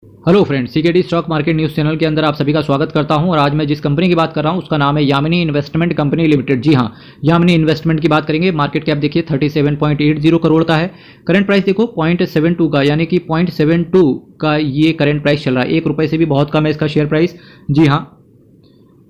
Hello friends, CKD stock market news channel के अंदर आप सभी का स्वागत करता हूं। और आज मैं जिस कंपनी की बात कर रहा हूं उसका नाम है यामिनी इन्वेस्टमेंट कंपनी लिमिटेड। जी हां, यामिनी इन्वेस्टमेंट की बात करेंगे। मार्केट कैप देखिए 37.80 करोड़ का है। करंट प्राइस देखो 0.72 का, यानी कि 0.72 का ये करंट प्राइस चल रहा है। 1 रुपये से भी बहुत कम है इसका शेयर प्राइस। जी हाँ,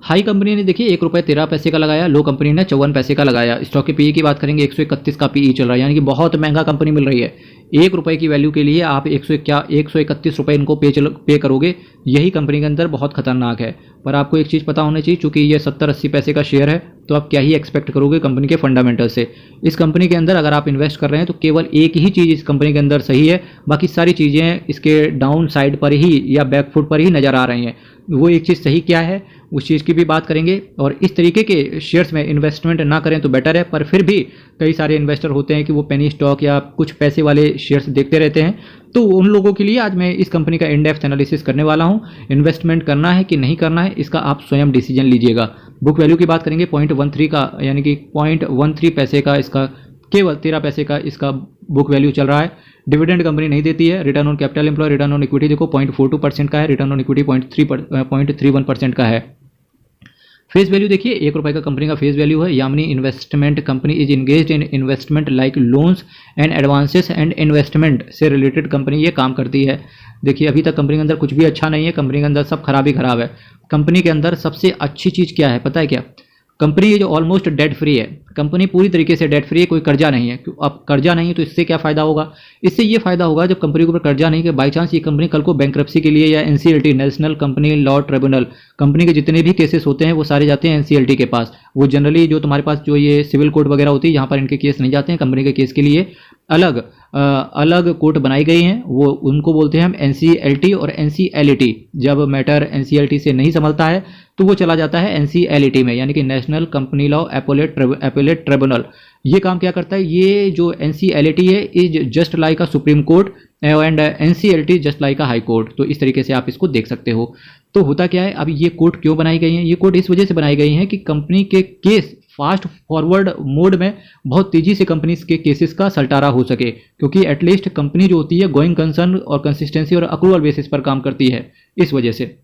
हाई कंपनी ने देखिए 1 रुपये 13 पैसे का लगाया, लो कंपनी ने 54 पैसे का लगाया। स्टॉक के पीई की बात करेंगे 131 का पीई चल रहा है, यानी कि बहुत महंगा कंपनी मिल रही है। 1 रुपये की वैल्यू के लिए आप 131 रुपये इनको पे करोगे, यही कंपनी के अंदर बहुत खतरनाक है। पर आपको एक चीज़ पता होनी चाहिए, चूंकि ये 70-80 पैसे का शेयर है, तो आप क्या ही एक्सपेक्ट करोगे कंपनी के फंडामेंटल से। इस कंपनी के अंदर अगर आप इन्वेस्ट कर रहे हैं तो केवल एक ही चीज़ इस कंपनी के अंदर सही है, बाकी सारी चीज़ें इसके डाउन साइड पर ही या बैकफुट पर ही नज़र आ रही हैं। वो एक चीज़ सही क्या है उस चीज़ की भी बात करेंगे। और इस तरीके के शेयर्स में इन्वेस्टमेंट ना करें तो बेटर है, पर फिर भी कई सारे इन्वेस्टर होते हैं कि वो पेनी स्टॉक या कुछ पैसे वाले शेयर्स देखते रहते हैं, तो उन लोगों के लिए आज मैं इस कंपनी का इन डेप्थ एनालिसिस करने वाला हूं। इन्वेस्टमेंट करना है कि नहीं करना है, इसका आप स्वयं डिसीजन लीजिएगा। बुक वैल्यू की बात करेंगे 0.13 का, यानी कि 0.13 पैसे का इसका, केवल 13 पैसे का इसका बुक वैल्यू चल रहा है। डिविडेंड कंपनी नहीं देती है। Return on capital employ, return on equity देखो 0.42% का है, रिटर्न ऑन इक्विटी 0.31% का है। फेस वैल्यू देखिए 1 रुपये का कंपनी का फेस वैल्यू है। Yamini investment company is engaged in investment like loans and advances and investment से रिलेटेड कंपनी ये काम करती है। देखिए अभी तक कंपनी के अंदर कुछ भी अच्छा नहीं है, कंपनी के अंदर सब खराब ही खराब है। कंपनी के अंदर सबसे अच्छी चीज़ क्या है पता है क्या? कंपनी ये जो ऑलमोस्ट डेट फ्री है, कंपनी पूरी तरीके से डेट फ्री है, कोई कर्जा नहीं है। अब कर्जा नहीं है तो इससे क्या फ़ायदा होगा? इससे ये फ़ायदा होगा जब कंपनी के ऊपर कर्जा नहीं है, बाई चांस ये कंपनी कल को बैंक्रप्सी के लिए या NCLT national company law tribunal, company के जितने भी केसेस होते हैं वो सारे जाते हैं एनसीएलटी के पास। वो जनरली जो तुम्हारे पास जो ये सिविल कोर्ट वगैरह होती है, यहाँ पर इनके केस नहीं जाते हैं। कंपनी के केस के लिए अलग अलग कोर्ट बनाई गई हैं, वो उनको बोलते हैं हम एनसीएलटी और एनसीएलटी। जब मैटर एनसीएलटी से नहीं संभलता है तो वो चला जाता है एनसीएलटी में, यानी कि नेशनल कंपनी लॉ एपोलेट ट्रिब्यूनल। ये काम क्या करता है? ये जो एनसीएलटी है is just like a supreme court and NCLT just like a high court. तो इस तरीके से आप इसको देख सकते हो। तो होता क्या है, अब ये कोर्ट क्यों बनाई गई हैं? ये कोर्ट इस वजह से बनाई गई हैं कि कंपनी के केस फास्ट फॉरवर्ड मोड में बहुत तेजी से कंपनी के केसेस का सल्टारा हो सके, क्योंकि एटलीस्ट कंपनी जो होती है गोइंग कंसर्न और कंसिस्टेंसी और अक्रूवल बेसिस पर काम करती है। इस वजह से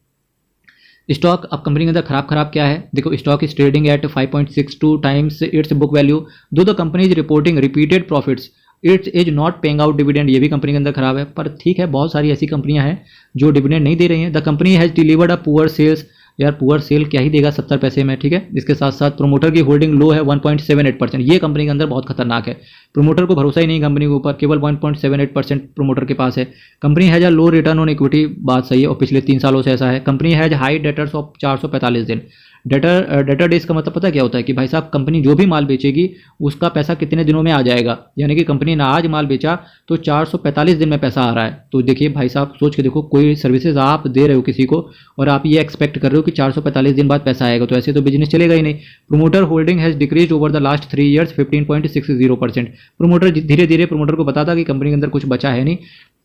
स्टॉक अब कंपनी के अंदर खराब क्या है देखो। Stock is trading at 5.62 times its book value, though the company is reporting repeated profits, its is not paying out dividend. ये भी कंपनी के अंदर खराब है। पर ठीक है, बहुत सारी ऐसी कंपनियां हैं जो डिविडेंड नहीं दे रही हैं। The company has delivered a poor sales, यार पुअर सेल क्या ही देगा 70 पैसे में, ठीक है। इसके साथ साथ प्रोमोटर की होल्डिंग लो है 1.78%। ये कंपनी के अंदर बहुत खतरनाक है। प्रोमोटर को भरोसा ही नहीं कंपनी के ऊपर, केवल 1.78% प्रोमोटर के पास है। Company has a low return on equity, बात सही है, और पिछले 3 सालों से ऐसा है। Company has high debtors of 445 दिन। डेटर डेज का मतलब पता क्या होता है कि भाई साहब कंपनी जो भी माल बेचेगी उसका पैसा कितने दिनों में आ जाएगा, यानी कि कंपनी ने आज माल बेचा तो 445 दिन में पैसा आ रहा है। तो देखिए भाई साहब सोच के देखो, कोई सर्विसेज आप दे रहे हो किसी को और आप ये एक्सपेक्ट कर रहे हो कि 445 दिन बाद पैसा आएगा, तो ऐसे तो बिजनेस चलेगा ही नहीं। Promoter holding has decrease over the last 3 years 15.60%। Promoter धीरे धीरे प्रोमोटर को पता था कि कंपनी के अंदर कुछ बचा है नहीं,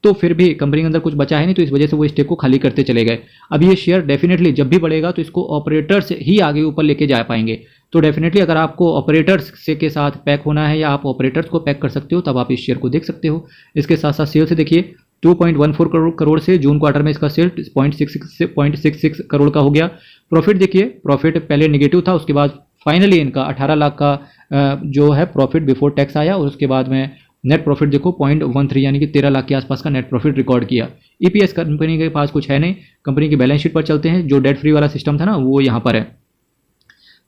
तो फिर भी कंपनी के अंदर कुछ बचा है नहीं, तो इस वजह से वो स्टेक को खाली करते चले गए। अब ये शेयर डेफिनेटली जब भी बढ़ेगा तो इसको ऑपरेटर्स ही आगे ऊपर लेके जा पाएंगे। तो डेफिनेटली अगर आपको ऑपरेटर्स से के साथ पैक होना है या आप ऑपरेटर्स को पैक कर सकते हो, तब आप इस शेयर को देख सकते हो। इसके साथ साथ सेल से देखिए 2.14 करोड़ से जून क्वार्टर में इसका सेल 0.66 करोड़ का हो गया। प्रॉफिट देखिए, प्रॉफिट पहले निगेटिव था, उसके बाद फाइनली इनका 18 लाख का जो है प्रॉफिट बिफोर टैक्स आया, और उसके बाद में नेट प्रॉफिट देखो 0.13 यानी कि 13 लाख के आसपास का नेट प्रॉफिट रिकॉर्ड किया। ईपीएस कंपनी के पास कुछ है नहीं। कंपनी की बैलेंस शीट पर चलते हैं, जो डेट फ्री वाला सिस्टम था ना वो यहाँ पर है।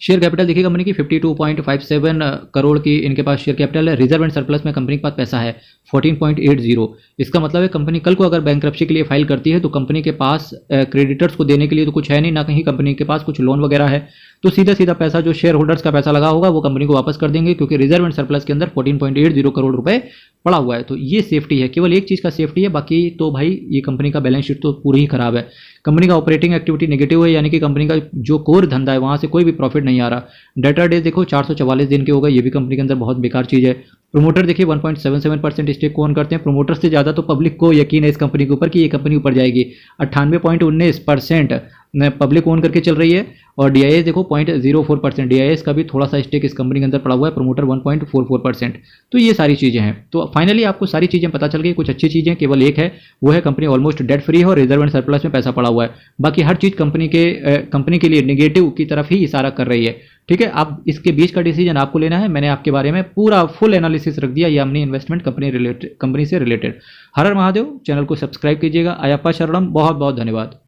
शेयर कैपिटल देखिए कंपनी की 52.57 करोड़ की इनके पास शेयर कैपिटल है। रिजर्व एंड सरप्लस में कंपनी के पास पैसा है 14.80। इसका मतलब है कंपनी कल को अगर बैंक्रप्सी के लिए फाइल करती है तो कंपनी के पास क्रेडिटर्स को देने के लिए तो कुछ है नहीं, ना कहीं कंपनी के पास कुछ लोन वगैरह है, तो सीधा सीधा पैसा जो शेयर होल्डर्स का पैसा लगा होगा वो कंपनी को वापस कर देंगे, क्योंकि रिजर्व एंड सरप्लस के अंदर 14.80 करोड़ रुपए पड़ा हुआ है। तो ये सेफ्टी है, केवल एक चीज़ का सेफ्टी है, बाकी तो भाई ये कंपनी का बैलेंस शीट तो पूरी ही खराब है। कंपनी का ऑपरेटिंग एक्टिविटी नेगेटिव है, यानी कि कंपनी का जो कोर धंधा है वहाँ से कोई भी प्रॉफिट नहीं आ रहा। डेटर डेज देखो 444 दिन के हो गए, ये भी कंपनी के अंदर बहुत बेकार चीज़ है। प्रोमोटर देखिए 1.77% स्टेक को ओन करते हैं। प्रोमोटर से ज़्यादा तो पब्लिक को यकीन है इस कंपनी के ऊपर कि ये कंपनी ऊपर जाएगी। 98.19% पब्लिक ओन करके चल रही है। और डीआईएस देखो 0.04%, डीआईएस का भी थोड़ा सा स्टेक इस कंपनी के अंदर पड़ा हुआ है, प्रमोटर 1.44%। तो ये सारी चीज़ें हैं। तो फाइनली आपको सारी चीज़ें पता चल गई। कुछ अच्छी चीज़ें केवल एक है, वो है कंपनी ऑलमोस्ट डेट फ्री है और रिजर्व एंड सरप्लस में पैसा पड़ा हुआ है। बाकी हर चीज़ कंपनी के लिए निगेटिव की तरफ ही इशारा कर रही है। ठीक है, अब इसके बीच का डिसीजन आपको लेना है। मैंने आपके बारे में पूरा फुल एनालिसिस रख दिया यामिनी इन्वेस्टमेंट कंपनी से रिलेटेड। हर हर महादेव। चैनल को सब्सक्राइब कीजिएगा। अयप्पा शरणम। बहुत बहुत धन्यवाद।